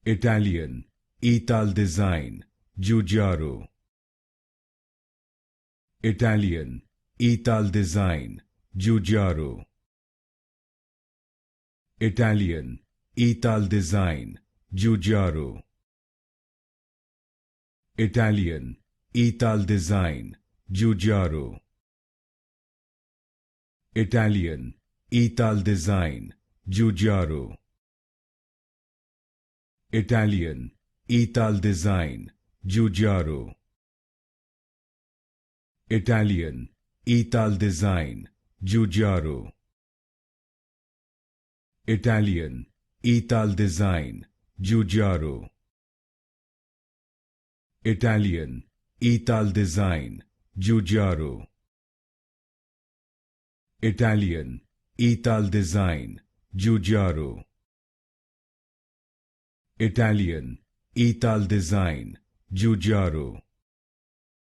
Italian, Italdesign Giugiaro. Italian, Italdesign Giugiaro. Italian, Italdesign Giugiaro. Italian, Italdesign Giugiaro. Italian, Italdesign Giugiaro. Italian, Italdesign Giugiaro. Italian, Italdesign Giugiaro. Italian, Italdesign Giugiaro. Italian, Italdesign Giugiaro. Italian, Italdesign Giugiaro. Italian, Italdesign Giugiaro.